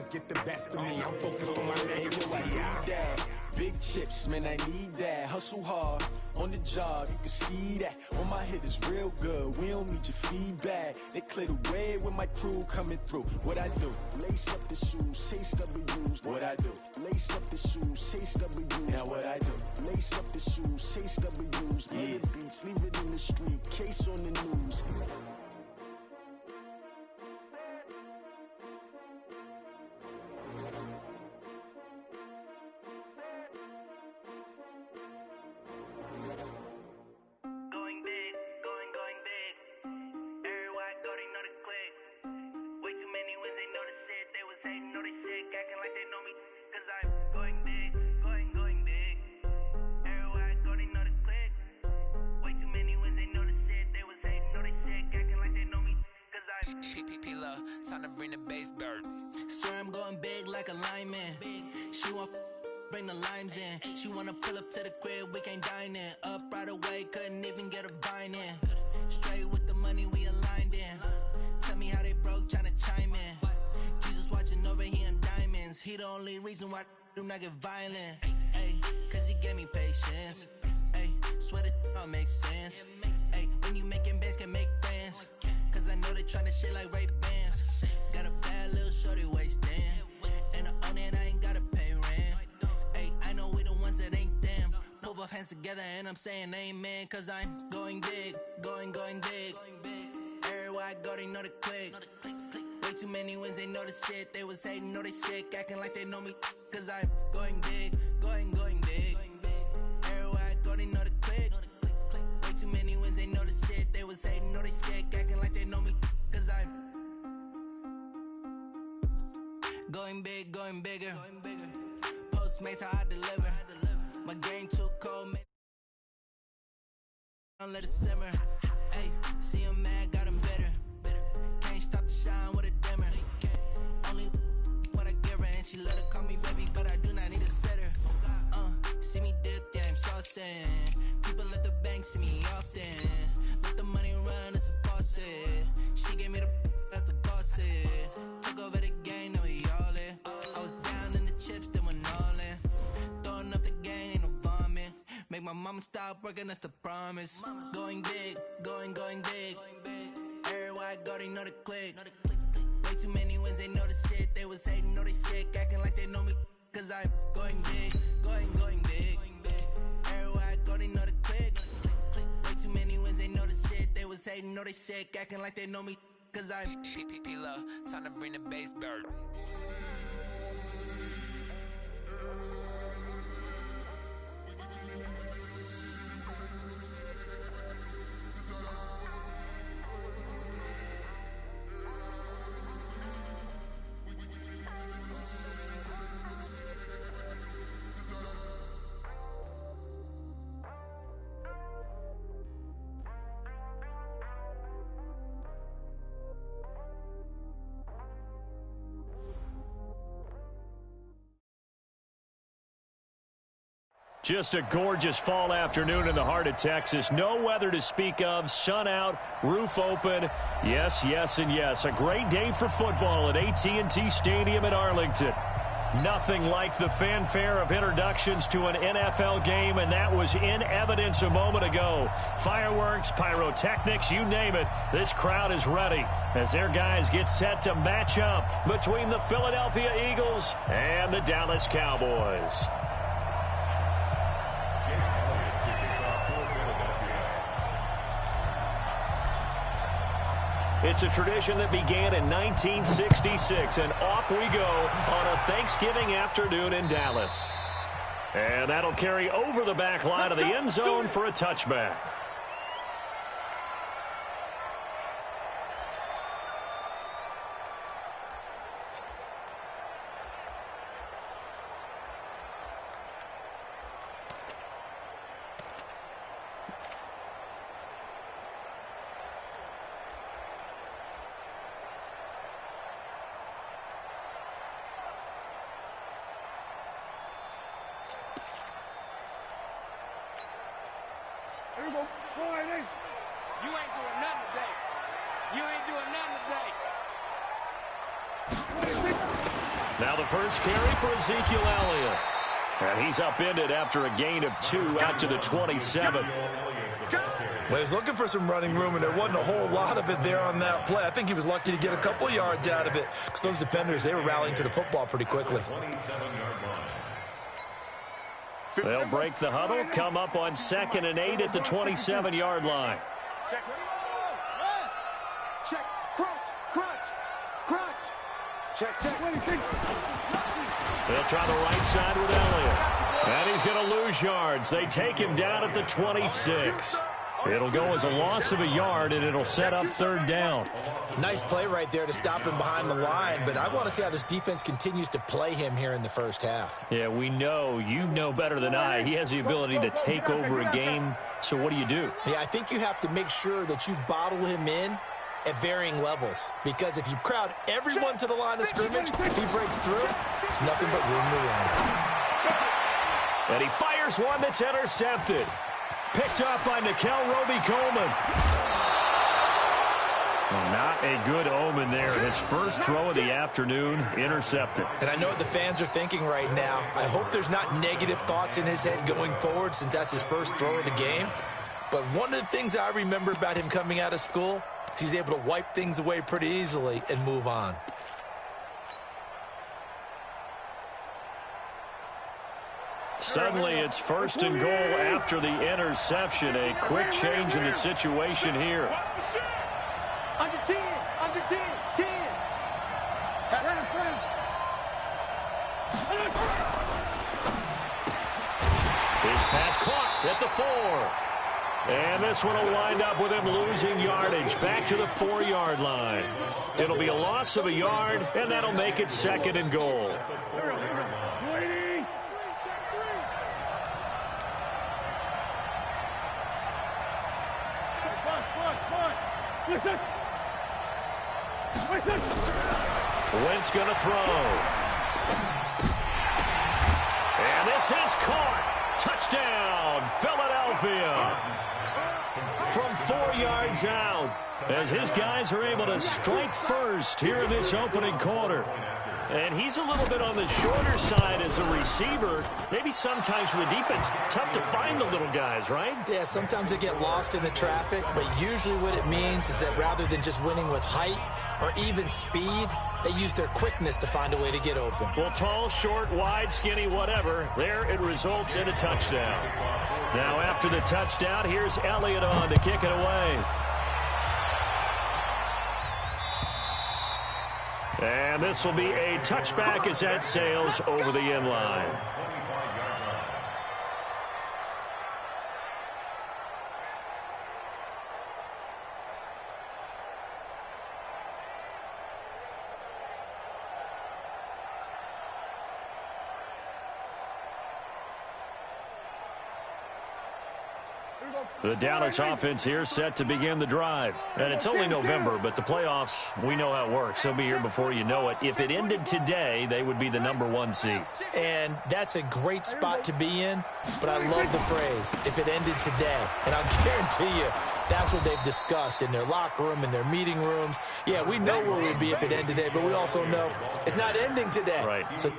always get the best of me. I'm focused on my legacy. I need that. Big chips, man, I need that. Hustle hard on the job, you can see that. On my head is real good, we don't need your feedback. They clear the way with my crew coming through. What I do? Lace up the shoes, chase W's. What I do? Lace up the shoes, chase W's. Now what I do? Lace up the shoes, chase W's. Yeah. The beats, leave it in the street, case on the news. Time to bring the bass bird. Swear I'm going big like a lineman. She want bring the limes in. She wanna pull up to the crib, we can't dine in. Up right away, couldn't even get a vine in. Straight with the money we aligned in. Tell me how they broke, tryna chime in. Jesus watching over, he in diamonds. He the only reason why I do not get violent. Ay, cause he gave me patience. Ay, swear that all makes sense. Ay, when you making bands can make friends. Cause I know they tryna shit like Ray Bans. Got a bad little shorty wasting. And I own it, I ain't gotta pay rent. Hey, I know we the ones that ain't them. Put both hands together and I'm saying amen. Cause I'm going big, going big. Everywhere I go, they know the click. Way too many wins, they know the shit. They was hating, know they sick, acting like they know me. Cause I'm going big, going big. Everywhere I go, they know the click. Way too many wins, they know the shit. They was hating, know they sick, acting like they know me. Cause I'm going big, going bigger. Postmates how I deliver. My game too cold, man. Don't let it simmer. Hey, see him mad, got him bitter. Can't stop the shine with a dimmer. Only what I give her, and she let her call me baby, but I do not need a sitter. See me dip, yeah, I'm saucing. People at the bank see me often. Let the money run, it's a faucet. She gave me the that's the bosses. Took over the game, now we all in. I was down in the chips, then went all in. Throwing up the game, ain't no vomit. Make my mama stop working, that's the promise. Going big, going big. Everywhere I go, they know the click. Way too many wins, they know the shit. They was hating, know they sick, acting like they know me. Cause I'm going big, going big. Everywhere I go, they know the click. Way too many wins, they know the shit. They was hating, know they sick, acting like they know me. Cause I'm P-P-P-Love, time to bring the bass bird. Just a gorgeous fall afternoon in the heart of Texas. No weather to speak of. Sun out, roof open. Yes, yes, and yes. A great day for football at AT&T Stadium in Arlington. Nothing like the fanfare of introductions to an NFL game, and that was in evidence a moment ago. Fireworks, pyrotechnics, you name it. This crowd is ready as their guys get set to match up between the Philadelphia Eagles and the Dallas Cowboys. It's a tradition that began in 1966, and off we go on a Thanksgiving afternoon in Dallas. And that'll carry over the back line of the end zone for a touchback. Here we go. Go ahead, hey. You ain't doing nothing today. You ain't doing nothing today. Now the first carry for Ezekiel Elliott. And he's upended after a gain of 2 out to the 27. Well, he was looking for some running room, and there wasn't a whole lot of it there on that play. I think he was lucky to get a couple of yards out of it because those defenders, they were rallying to the football pretty quickly. They'll break the huddle, come up on 2nd and 8 at the 27-yard line. Check. Check. Crunch. Check. They'll try the right side with Elliott. And he's going to lose yards. They take him down at the 26. It'll go as a loss of a yard, and it'll set up 3rd down. Nice play right there to stop him behind the line, but I want to see how this defense continues to play him here in the first half. Yeah, we know. You know better than I. He has the ability to take over a game, so what do you do? Yeah, I think you have to make sure that you bottle him in at varying levels, because if you crowd everyone to the line of scrimmage, if he breaks through, there's nothing but room to run. And he fires one that's intercepted. Picked up by Nikel Roby-Coleman. Well, not a good omen there. His first throw of the afternoon, intercepted. And I know what the fans are thinking right now. I hope there's not negative thoughts in his head going forward since that's his first throw of the game. But one of the things I remember about him coming out of school is he's able to wipe things away pretty easily and move on. Suddenly, it's 1st and goal after the interception. A quick change in the situation here. Under 10. His pass caught at the 4. And this one will wind up with him losing yardage back to the 4-yard line. It'll be a loss of a yard, and that'll make it 2nd and goal. Wentz going to throw. And this is caught. Touchdown, Philadelphia. From 4 yards out, as his guys are able to strike first here in this opening quarter. And he's a little bit on the shorter side as a receiver. Maybe sometimes for the defense, tough to find the little guys, right? Yeah, sometimes they get lost in the traffic, but usually what it means is that rather than just winning with height or even speed, they use their quickness to find a way to get open. Well, tall, short, wide, skinny, whatever, there it results in a touchdown. Now after the touchdown, here's Elliott on to kick it away. And this will be a touchback as that sails over the end line. The Dallas offense here set to begin the drive. And it's only November, but the playoffs, we know how it works. They'll be here before you know it. If it ended today, they would be the #1 seed. And that's a great spot to be in, but I love the phrase, if it ended today. And I'll guarantee you, that's what they've discussed in their locker room, in their meeting rooms. Yeah, we know where we'd be if it ended today, but we also know it's not ending today. Right. So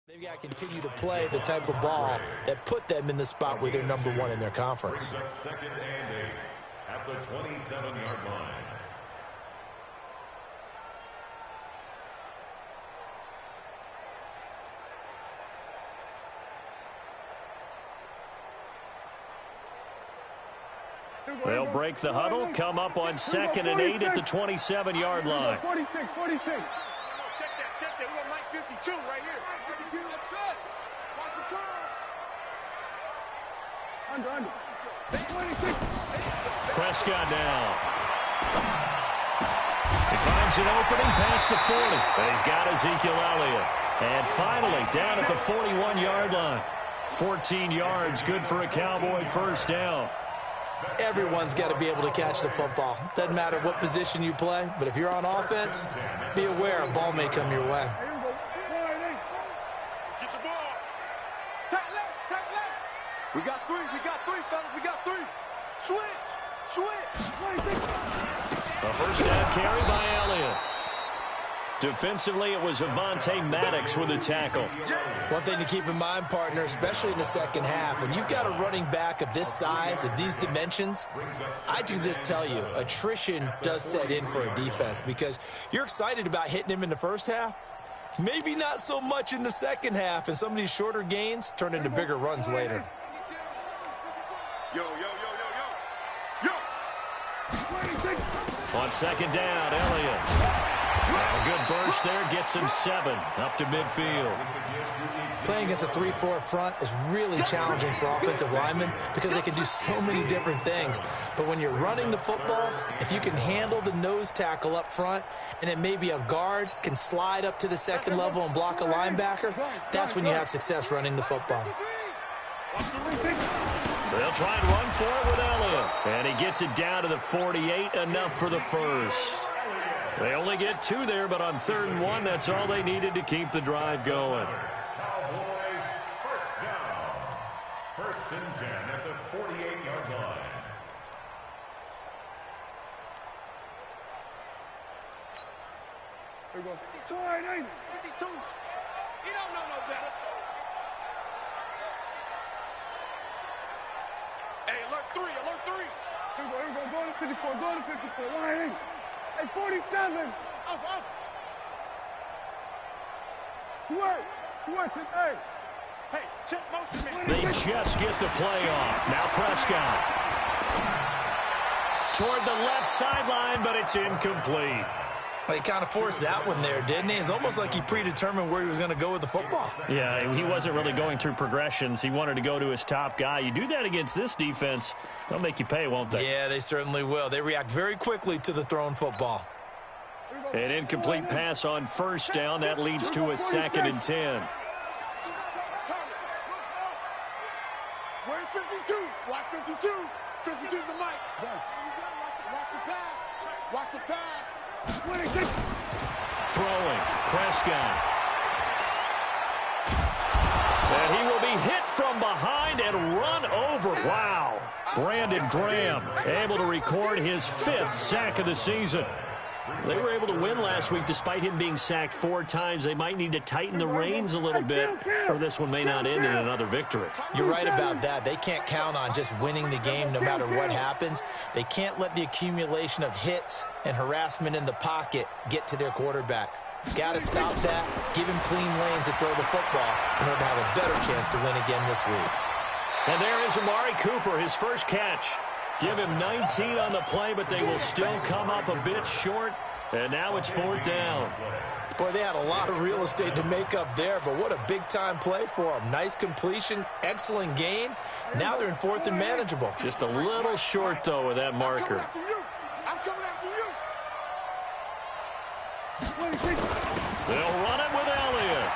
they've got to continue to play the type of ball that put them in the spot where they're #1 in their conference. 2nd and 8 at the 27-yard line. They'll break the huddle, come up on 2nd and 8 at the 27-yard line. 46. Check that. We're on Mike 52 right here. 52, that's it. Watch the turn. Under. 26. Prescott down. finds an opening past the 40. And he's got Ezekiel Elliott. And finally, down at the 41-yard line. 14 yards, good for a Cowboy first down. Everyone's got to be able to catch the football. Doesn't matter what position you play, but if you're on offense, be aware a ball may come your way. Get the ball. Tight left. We got three, fellas. We got three. Switch. A first down carry by Elliott. Defensively, it was Avonte Maddox with a tackle. One thing to keep in mind, partner, especially in the second half, when you've got a running back of this size, of these dimensions, I can just tell you, attrition does set in for a defense because you're excited about hitting him in the first half, maybe not so much in the second half, and some of these shorter gains turn into bigger runs later. Yo. On second down, Elliott. A good burst there, gets him 7 up to midfield. Playing against a 3-4 front is really challenging for offensive linemen because they can do so many different things. But when you're running the football, if you can handle the nose tackle up front, and it may be a guard can slide up to the second level and block a linebacker, that's when you have success running the football. So they'll try and run for it with Elliott. And he gets it down to the 48, enough for the first. They only get 2 there, but on 3rd and 1, that's all they needed to keep the drive going. Cowboys first down. 1st and 10 at the 48-yard line. Here we go. 52, ain't it? 52. You don't know no better. Hey, alert 3. Here we go. Go to 54. Why ain't? Hey, 47. Off. Switch it. Hey, check motion, man. They just get the play off. Now Prescott. Toward the left sideline, but it's incomplete. Well, he kind of forced that one there, didn't he? It's almost like he predetermined where he was going to go with the football. Yeah, he wasn't really going through progressions. He wanted to go to his top guy. You do that against this defense, they'll make you pay, won't they? Yeah, they certainly will. They react very quickly to the thrown football. An incomplete pass on first down. That leads to a 2nd and 10. Where's 52? Watch 52. 52's the mic. Watch the pass. Throwing, Prescott. And he will be hit from behind and run over. Wow. Brandon Graham able to record his 5th sack of the season. They were able to win last week despite him being sacked 4 times. They might need to tighten the reins a little bit, or this one may not end in another victory. You're right about that. They can't count on just winning the game no matter what happens. They can't let the accumulation of hits and harassment in the pocket get to their quarterback. Got to stop that, give him clean lanes to throw the football in order to have a better chance to win again this week. And there is Amari Cooper, his first catch. Give him 19 on the play, but they will still come up a bit short. And now it's 4th down. Boy, they had a lot of real estate to make up there, but what a big-time play for them. Nice completion, excellent gain. Now they're in 4th and manageable. Just a little short, though, with that marker. I'm coming after you. They'll run it with Elliott.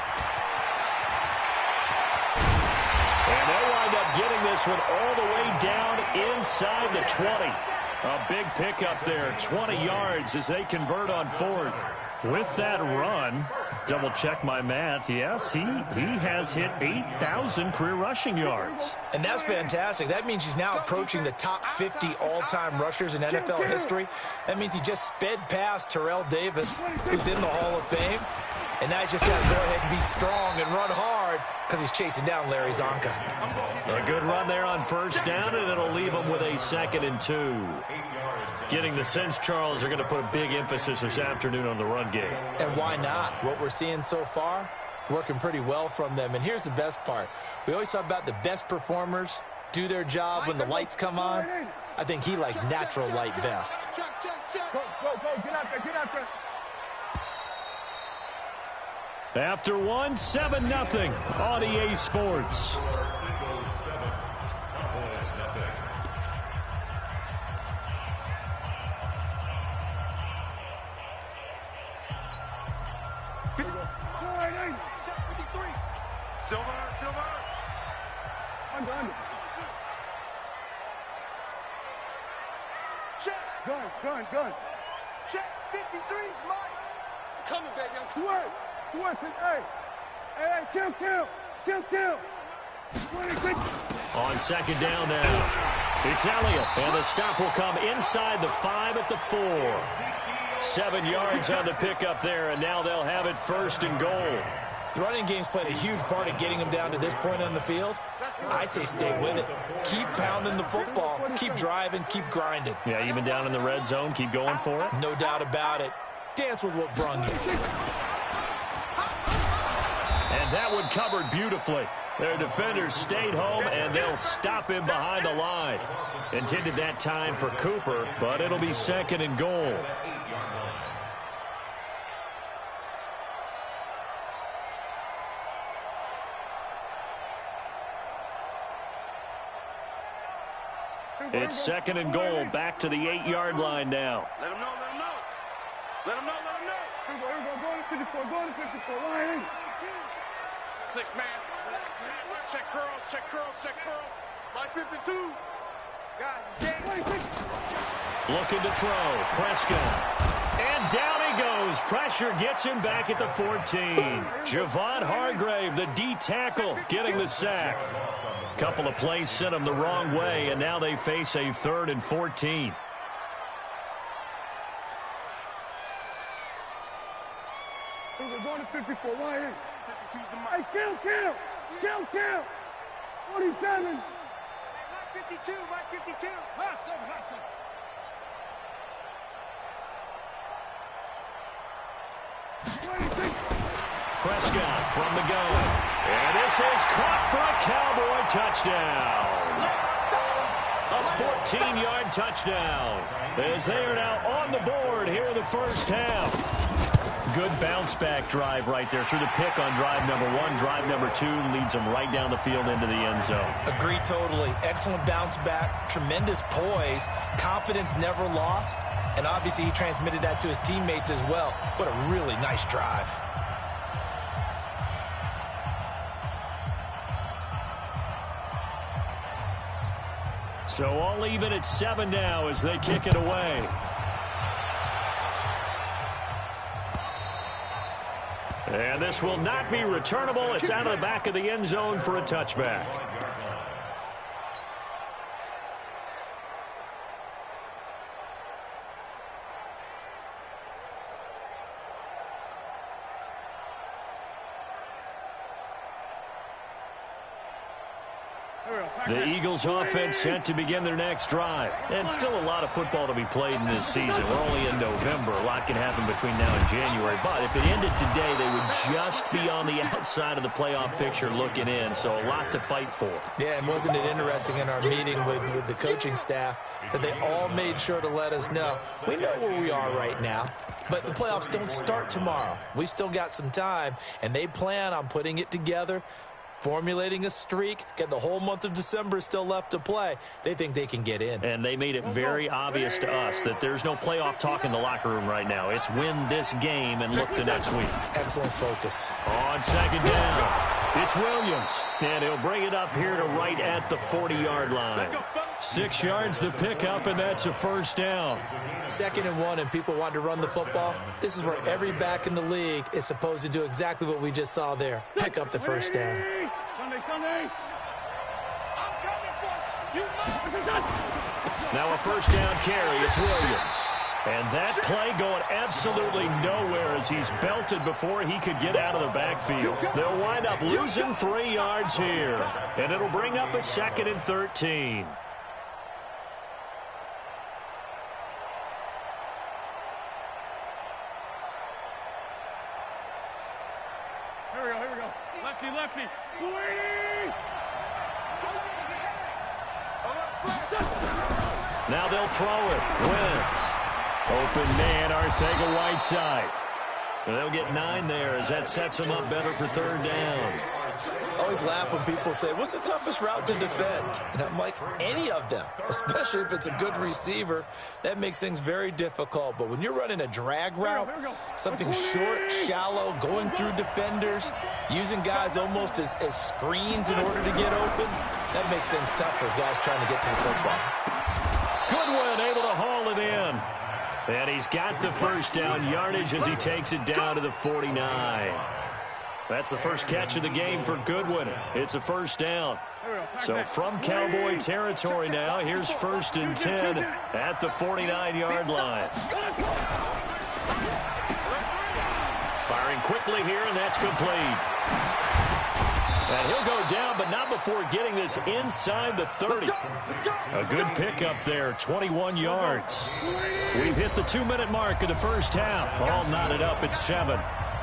And they'll wind up getting this one all the way down inside the 20. A big pickup there, 20 yards as they convert on 4th. With that run, double check my math, yes, he has hit 8,000 career rushing yards. And that's fantastic. That means he's now approaching the top 50 all-time rushers in NFL history. That means he just sped past Terrell Davis, who's in the Hall of Fame. And now he's just got to go ahead and be strong and run hard because he's chasing down Larry Zonka. A good run there on first down, and it'll leave him with a 2nd and 2. Getting the sense, Charles, they're going to put a big emphasis this afternoon on the run game. And why not? What we're seeing so far is working pretty well from them. And here's the best part. We always talk about the best performers do their job when the lights come on. I think he likes natural light best. Go. Get out there. After 1, 7-0 on EA Sports. Silver. Under. Check. Gun. Check. 53's mine. Coming, baby. I'm sweat. Hey, kill. 26. On second down now. It's Elliott, and the stop will come inside the 5 at the 4. 7 yards on the pickup there, and now they'll have it 1st and goal. The running game's played a huge part in getting them down to this point on the field. I say stay with it. Keep pounding the football. Keep driving. Keep grinding. Yeah, even down in the red zone, keep going for it. No doubt about it. Dance with what brung you. And that one covered beautifully. Their defenders stayed home, and they'll stop him behind the line. Intended that time for Cooper, but it'll be 2nd and goal. It's 2nd and goal, back to the 8-yard line now. Let him know. Here we go. Go to 54. Line. 6 man. Check curls. Line 52. Guys, it's game. Looking to throw. Prescott. And down he goes. Pressure gets him back at the 14. Javon Hargrave, the D tackle, getting the sack. Couple of plays sent them the wrong way, and now they face a 3rd and 14. We're going to 54. Line 52's the mic. Hey, kill. 47. Line 52. Last 7. Prescott from the gun. And this is caught for a Cowboy touchdown. A 14-yard touchdown as they are now on the board here in the first half. Good bounce-back drive right there through the pick on drive number 1. Drive number 2 leads them right down the field into the end zone. Agree totally. Excellent bounce back. Tremendous poise. Confidence never lost. And obviously he transmitted that to his teammates as well. What a really nice drive. So all even at 7 now as they kick it away. And this will not be returnable. It's out of the back of the end zone for a touchback. The Eagles offense set to begin their next drive. And still a lot of football to be played in this season. We're only in November. A lot can happen between now and January. But if it ended today, they would just be on the outside of the playoff picture looking in. So a lot to fight for. Yeah, and wasn't it interesting in our meeting with the coaching staff that they all made sure to let us know. We know where we are right now, but the playoffs don't start tomorrow. We still got some time, and they plan on putting it together, formulating a streak, get the whole month of December still left to play. They think they can get in. And they made it very obvious to us that there's no playoff talk in the locker room right now. It's win this game and look to next week. Excellent focus. On second down, it's Williams. And he'll bring it up here to right at the 40-yard line. 6 yards the pickup, and that's a first down. 2nd and 1, and people want to run the football. This is where every back in the league is supposed to do exactly what we just saw there. Pick up the first down. Now a first down carry. It's Williams. And that play going absolutely nowhere as he's belted before he could get out of the backfield. They'll wind up losing 3 yards here. And it'll bring up a 2nd and 13. Here we go. Lefty. Now they'll throw it. Wentz. Open man, Arcega-Whiteside. They'll get 9 there as that sets them up better for 3rd down. always laugh when people say, what's the toughest route to defend? And I'm like, any of them, especially if it's a good receiver. That makes things very difficult. But when you're running a drag route, something short, shallow, going through defenders, using guys almost as screens in order to get open, that makes things tough for guys trying to get to the football. Goodwin able to haul it in. And he's got the first down yardage as he takes it down to the 49. That's the first catch of the game for Goodwin. It's a first down. So from Cowboy territory now, here's 1st and 10 at the 49-yard line. Firing quickly here, and that's complete. And he'll go down, but not before getting this inside the 30. A good pickup there, 21 yards. We've hit the 2-minute mark of the first half. All knotted up at 7.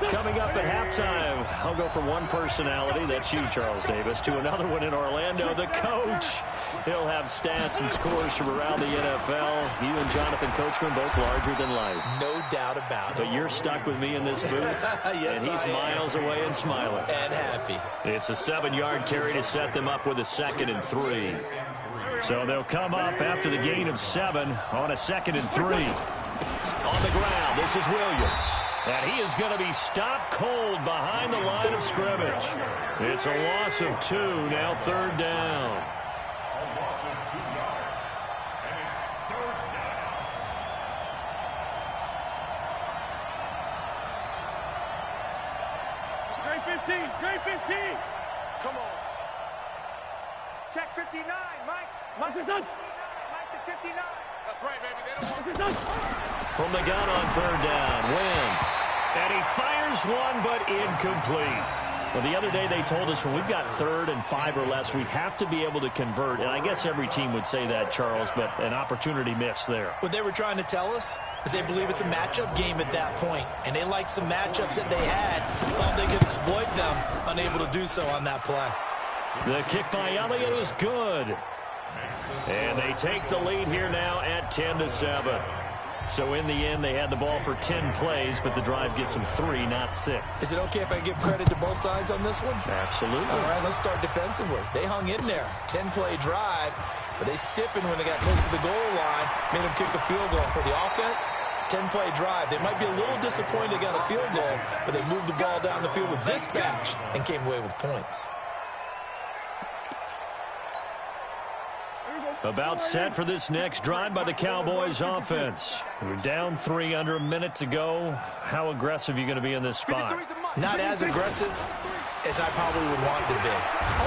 Coming up at halftime, I'll go from one personality, that's you, Charles Davis, to another one in Orlando, the coach. He'll have stats and scores from around the NFL. You and Jonathan Coachman both larger than life. No doubt about it. But you're stuck with me in this booth, yes, and he's miles away and smiling. And happy. It's a 7-yard carry to set them up with a 2nd and 3. So they'll come up after the gain of 7 on a 2nd and 3. On the ground, this is Williams. And he is going to be stopped cold behind the line of scrimmage. It's a loss of 2, now 3rd down. A loss of 2 yards. And it's 3rd down. Great 15. Come on. Check 59, Mike. Mike to 59. That's right, baby. They don't want From the gun on 3rd down, Wentz. And he fires one, but incomplete. Well, the other day they told us when we've got 3rd and 5 or less, we have to be able to convert. And I guess every team would say that, Charles, but an opportunity missed there. What they were trying to tell us is they believe it's a matchup game at that point. And they liked some matchups that they had, thought they could exploit them, unable to do so on that play. The kick by Elliott is good. And they take the lead here now at 10-7. So in the end, they had the ball for 10 plays, but the drive gets them 3, not 6. Is it okay if I give credit to both sides on this one? Absolutely. All right, let's start defensively. They hung in there. 10-play drive, but they stiffened when they got close to the goal line, made them kick a field goal. For the offense, 10-play drive. They might be a little disappointed they got a field goal, but they moved the ball down the field with dispatch and came away with points. About set for this next drive by the Cowboys offense. We're down 3, under a minute to go. How aggressive are you going to be in this spot? Not as aggressive as I probably would want to be.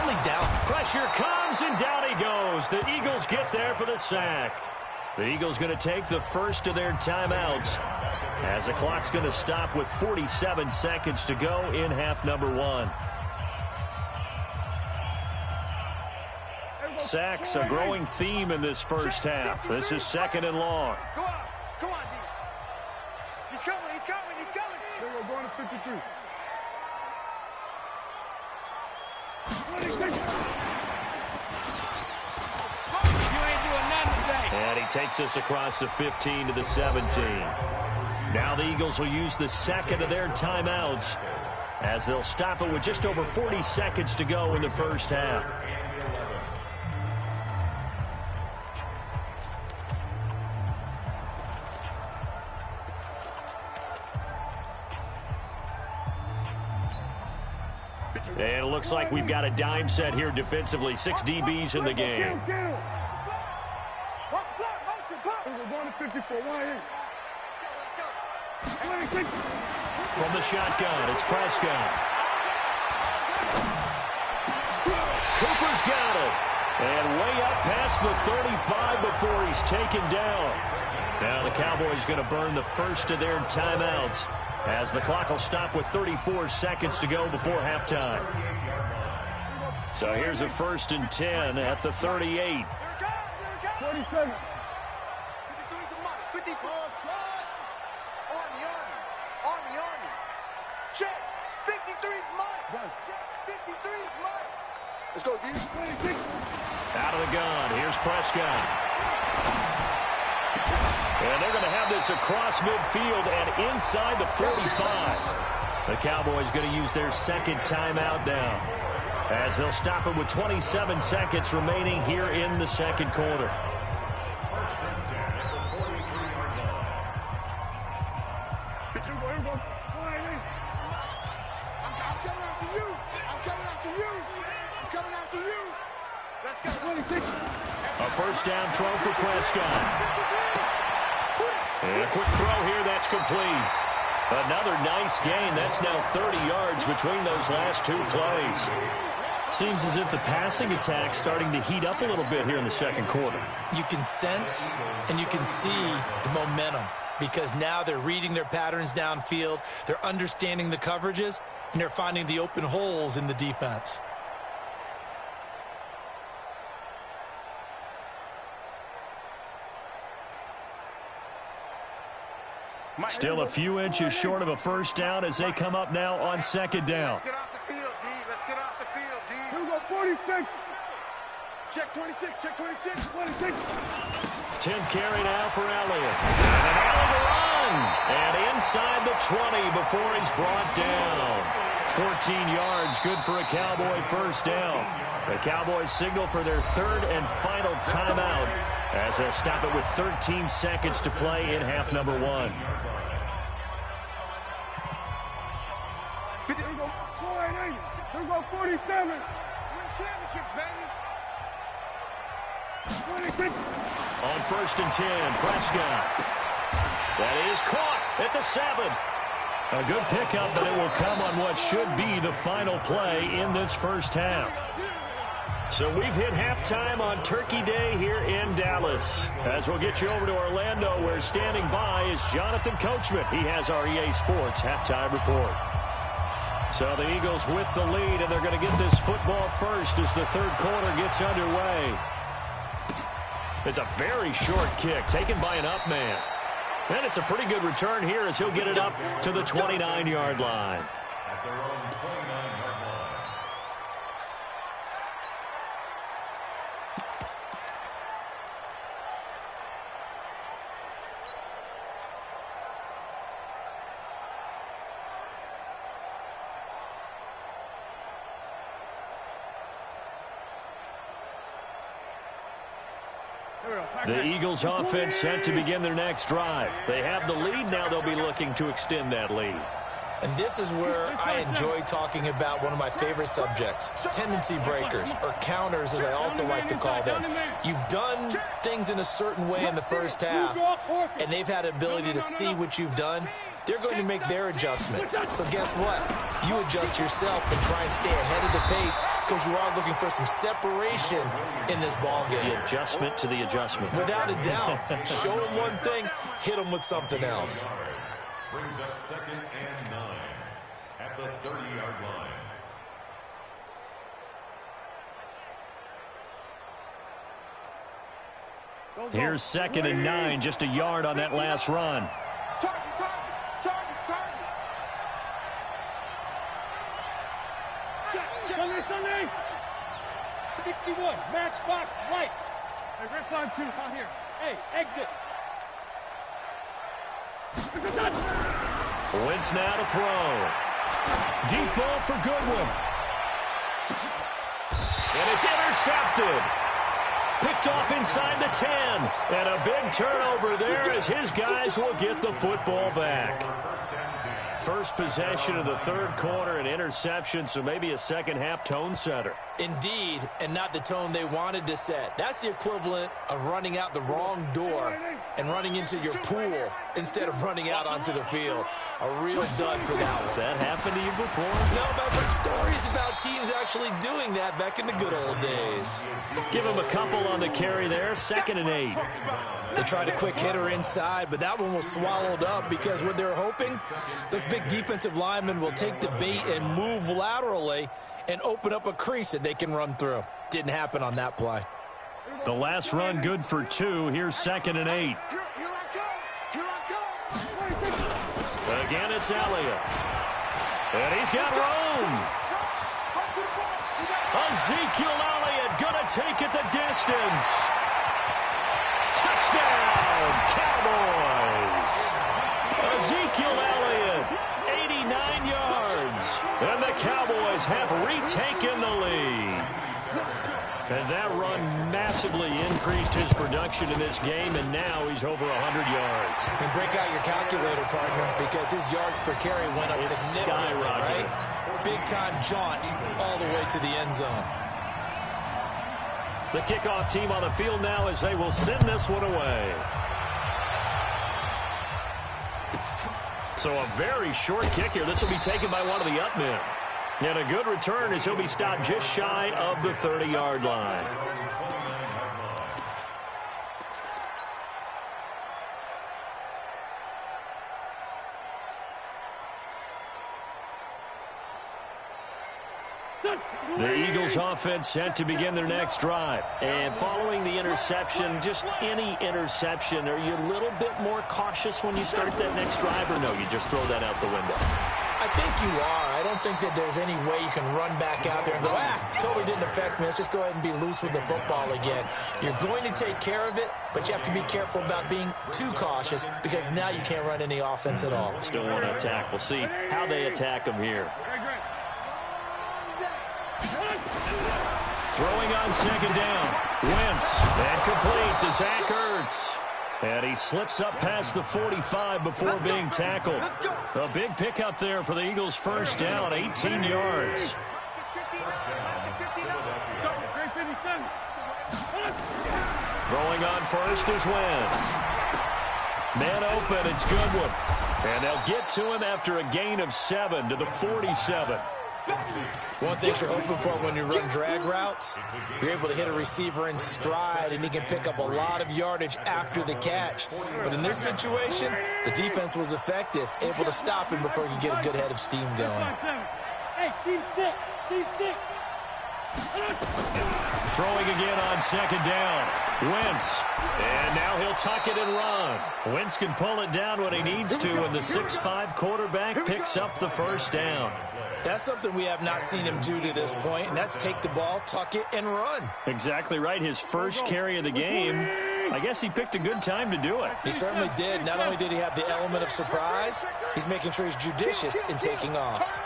Only down. Pressure comes, and down he goes. The Eagles get there for the sack. The Eagles going to take the first of their timeouts as the clock's going to stop with 47 seconds to go in half number 1. Sacks, a growing theme in this first half. This is 2nd and long. Come on, D. He's coming. We're going to 53. You ain't doing nothing today. And he takes us across the 15 to the 17. Now the Eagles will use the 2nd of their timeouts as they'll stop it with just over 40 seconds to go in the first half. And it looks like we've got a dime set here defensively. 6 DBs in the game. We're going to 54. From the shotgun, it's Prescott. Cooper's got it. And way up past the 35 before he's taken down. Now the Cowboys going to burn the first of their timeouts as the clock will stop with 34 seconds to go before halftime. So here's a 1st and 10 at the 38. 47. Army. Check. 53's mine. Check. 53's mine. Let's go, D. Out of the gun. Here's Prescott. And they're going to have this across midfield and inside the 45. The Cowboys going to use their 2nd timeout now. as they'll stop it with 27 seconds remaining here in the second quarter. A first down throw for Prescott. And a quick throw here, that's complete. Another nice gain. That's now 30 yards between those last two plays. Seems as if the passing attack's starting to heat up a little bit here in the second quarter. You can sense and you can see the momentum because now they're reading their patterns downfield, they're understanding the coverages, and they're finding the open holes in the defense. Still a few inches short of a first down as they come up now on second down. Let's get off the field, D. Let's get off the field, D. Here we go, 46. Check 26, check 26. 26. 10th carry now for Elliott. And an Elliott run. And inside the 20 before he's brought down. 14 yards, good for a Cowboy first down. The Cowboys signal for their third and final timeout as they'll stop it with 13 seconds to play in half number one. Here we go, 48. Here we go, 47. Win championships, baby. 26. On first and 10, Prescott. That is caught at the 7. A good pickup, but it will come on what should be the final play in this first half. So we've hit halftime on Turkey Day here in Dallas. As we'll get you over to Orlando, where standing by is Jonathan Coachman. He has our EA Sports halftime report. So the Eagles with the lead, and they're going to get this football first as the third quarter gets underway. It's a very short kick taken by an up man. And it's a pretty good return here as he'll get it up to the 29-yard line. At their own 29-yard line. The Eagles offense set to begin their next drive. They have the lead. Now they'll be looking to extend that lead. And this is where I enjoy talking about one of my favorite subjects, tendency breakers, or counters as I also like to call them. You've done things in a certain way in the first half, and they've had ability to see what you've done. They're going to make their adjustments. So guess what? You adjust yourself and try and stay ahead of the pace because you are looking for some separation in this ball game. The adjustment to the adjustment. Without a doubt. Show them one thing, hit them with something else. Brings up 2nd and 9 at the 30-yard line. Here's 2nd and 9, just a yard on that last run. Target. 61, matchbox, lights. Hey, red flag 2, out here. Hey, exit. Wentz now to throw. Deep ball for Goodwin. And it's intercepted. Picked off inside the 10. And a big turnover there as his guys will get the football back. First possession of the third quarter, an interception, so maybe a second half tone setter. Indeed, and not the tone they wanted to set. That's the equivalent of running out the wrong door and running into your pool instead of running out onto the field. A real dud for that one. Has that happened to you before? No, but I've heard stories about teams actually doing that back in the good old days. Give him a couple on the carry there, 2nd and 8. They tried a quick hitter inside, but that one was swallowed up because what they're hoping, those big defensive linemen will take the bait and move laterally and open up a crease that they can run through. Didn't happen on that play. The last run good for 2. Here's 2nd and 8. Here I come. Again, it's Elliott. And he's got room. Ezekiel Elliott gonna take it the distance. Touchdown, Cowboys. Ezekiel Elliott, 89 yards. And the Cowboys Cowboys have retaken the lead. And that run massively increased his production in this game, and now he's over 100 yards. And break out your calculator, partner, because his yards per carry went up significantly, right? Big-time jaunt all the way to the end zone. The kickoff team on the field now as they will send this one away. So a very short kick here. This will be taken by one of the up men. And a good return as he'll be stopped just shy of the 30-yard line. The Eagles offense set to begin their next drive. And following the interception, just any interception, are you a little bit more cautious when you start that next drive, or no, you just throw that out the window? I think you are. I don't think that there's any way you can run back out there and go, totally didn't affect me. Let's just go ahead and be loose with the football again. You're going to take care of it, but you have to be careful about being too cautious because now you can't run any offense at all. Still want to attack. We'll see how they attack him here. Throwing on second down. Wentz. And complete to Zach Ertz. And he slips up past the 45 before being tackled. A big pickup there for the Eagles' first down, 18 yards. Throwing on first is Wentz. Man open, it's Goodwin. And they'll get to him after a gain of 7 to the 47. One thing you're hoping for when you run drag routes, you're able to hit a receiver in stride, and he can pick up a lot of yardage after the catch. But in this situation, the defense was effective, able to stop him before he could get a good head of steam going. Hey, Steve 6. Steve 6. Throwing again on second down. Wentz. And now he'll tuck it and run. Wentz can pull it down when he needs to, and the 6'5" quarterback picks up the first down. That's something we have not seen him do to this point, and that's take the ball, tuck it, and run. Exactly right. His first carry of the game. I guess he picked a good time to do it. He certainly did. Not only did he have the element of surprise, he's making sure he's judicious in taking off.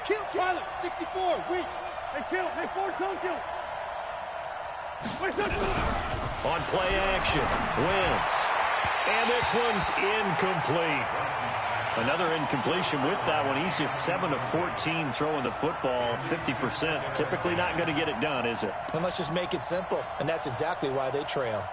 Kill, Tyler, 64, weak. Hey, kill, hey, forward, kill. On play action, Wentz. And this one's incomplete. Another incompletion with that one. He's just 7 of 14 throwing the football, 50%. Typically not going to get it done, is it? And let's just make it simple, and that's exactly why they trail.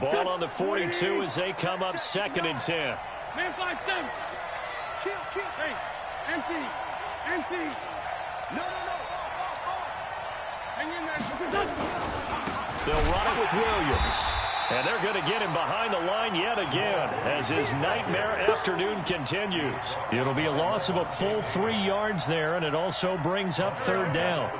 Ball on the 42 as they come up 2nd and 10. Man 5-7. Kill. Hey, empty. No. Hang in there. They'll run it with Williams. And they're going to get him behind the line yet again as his nightmare afternoon continues. It'll be a loss of a full 3 yards there, and it also brings up 3rd down.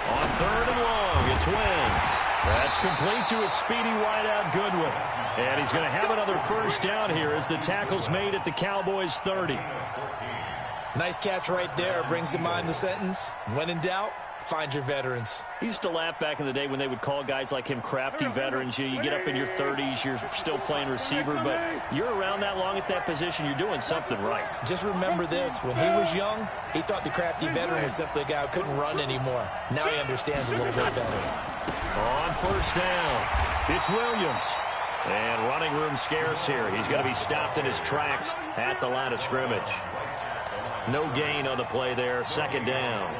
On 3rd and long, it's Wentz. That's complete to a speedy wideout Goodwin. And he's going to have another first down here as the tackle's made at the Cowboys' 30. Nice catch right there. Brings to mind the sentence, when in doubt, find your veterans. He used to laugh back in the day when they would call guys like him crafty veterans. You get up in your 30s, you're still playing receiver, but you're around that long at that position, you're doing something right. Just remember this, when he was young, he thought the crafty veteran was simply a guy who couldn't run anymore. Now he understands a little bit better. On first down, it's Williams. And running room scarce here. He's going to be stopped in his tracks at the line of scrimmage. No gain on the play there. 2nd down.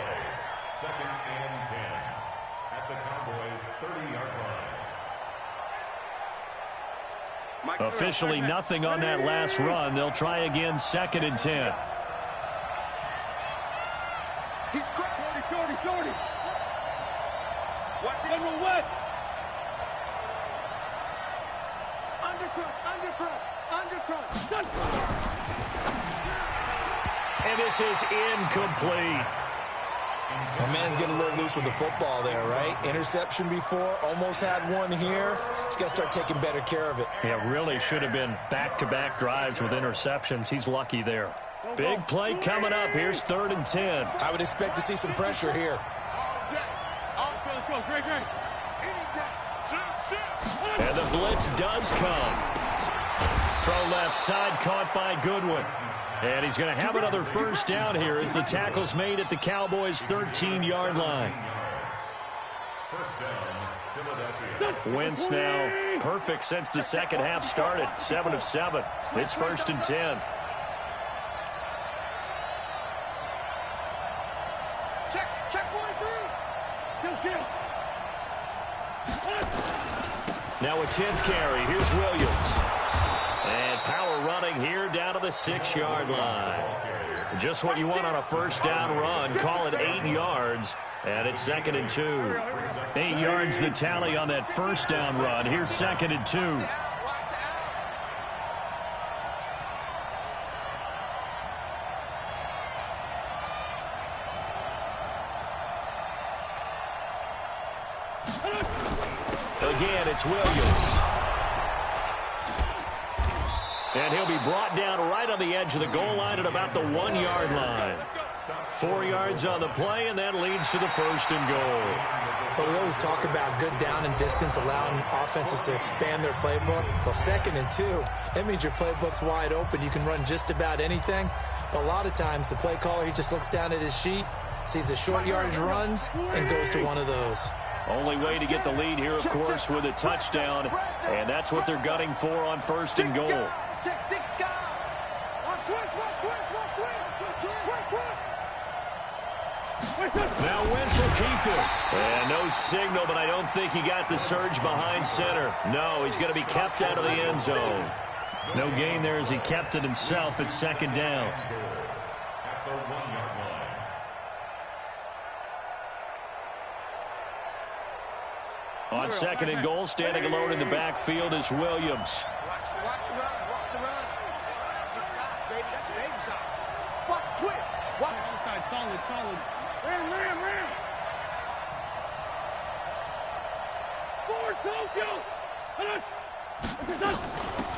2nd and 10 at the Cowboys' 30-yard line. Officially nothing on that last run. They'll try again 2nd and 10. He's shorty. Watch General West. Undercut. And this is incomplete. My man's getting a little loose with the football there, right? Interception before, almost had one here. He's got to start taking better care of it. Yeah, really should have been back-to-back drives with interceptions. He's lucky there. Big play coming up. Here's 3rd and 10. I would expect to see some pressure here. And the blitz does come. Throw left side, caught by Goodwin. And he's going to have another first down here as the tackle's made at the Cowboys' 13-yard line. First down, Philadelphia. Wentz now perfect since the second half started. 7 of 7. It's 1st and 10. Check 43. Kill. Now a 10th carry. Here's Williams. And power running here down to the 6-yard line. Just what you want on a first down run. Call it 8 yards. And it's 2nd and 2. 8 yards the tally on that first down run. Here's 2nd and 2. Again, it's Williams. And he'll be brought down right on the edge of the goal line at about the 1-yard line. 4 yards on the play, and that leads to the 1st and goal. But we always talk about good down and distance, allowing offenses to expand their playbook. Well, 2nd and 2, that means your playbook's wide open. You can run just about anything. But a lot of times, the play caller, he just looks down at his sheet, sees the short yardage runs, and goes to one of those. Only way to get the lead here, of course, with a touchdown. And that's what they're gunning for on 1st and goal. Now Wentz will keep it. And no signal, but I don't think he got the surge behind center. No, he's going to be kept out of the end zone. No gain there as he kept it himself at 2nd down. At the 1-yard line. On 2nd and goal, standing alone in the backfield is Williams. Watch the run. This side, baby. That's an egg side. Watch twist. Watch. Solid. Ram. Forward, Tokyo.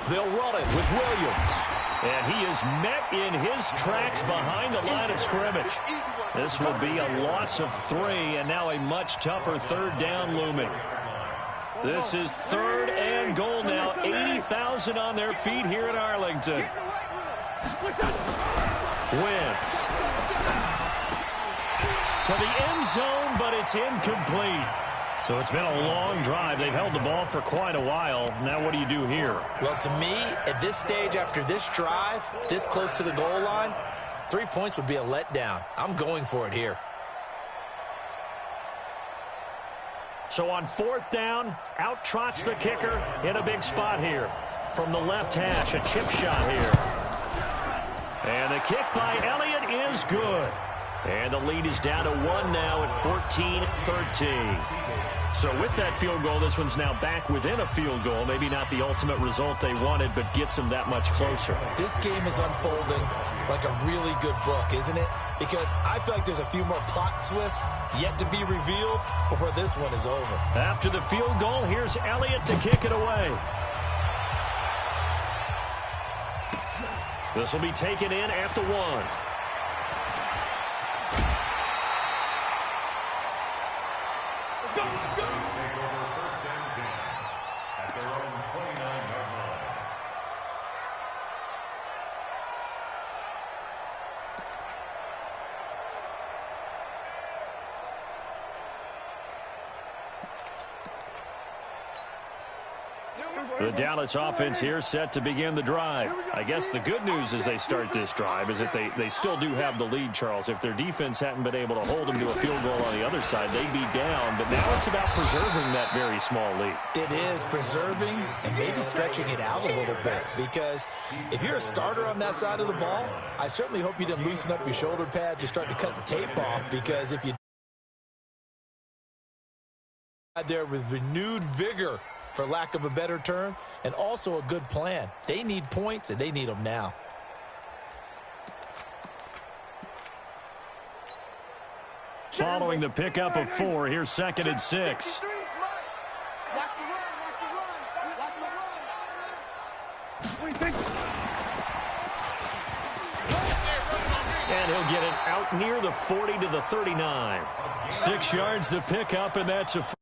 They'll run it with Williams. And he is met in his tracks behind the line of scrimmage. This will be a loss of 3, and now a much tougher 3rd down looming. This is 3rd and goal now. 80,000 on their feet here in Arlington. Wentz to the end zone, but it's incomplete. So it's been a long drive. They've held the ball for quite a while. Now what do you do here? Well, to me, at this stage, after this drive, this close to the goal line, 3 points would be a letdown. I'm going for it here. So on 4th down, out trots the kicker in a big spot here. From the left hash, a chip shot here. And the kick by Elliott is good. And the lead is down to 1 now at 14-13. So with that field goal, this one's now back within a field goal. Maybe not the ultimate result they wanted, but gets them that much closer. This game is unfolding like a really good book, isn't it? Because I feel like there's a few more plot twists yet to be revealed before this one is over. After the field goal, here's Elliott to kick it away. This will be taken in at the 1. The Dallas offense here set to begin the drive. I guess the good news as they start this drive is that they still do have the lead, Charles. If their defense hadn't been able to hold them to a field goal on the other side, they'd be down. But now it's about preserving that very small lead. It is preserving and maybe stretching it out a little bit. Because if you're a starter on that side of the ball, I certainly hope you didn't loosen up your shoulder pads or start to cut the tape off. Because if you there with renewed vigor, for lack of a better term, and also a good plan. They need points, and they need them now. Following the pickup of 4, here's 2nd and 6. get it out near the 40 to the 39. 6 yards to pick up, and that's a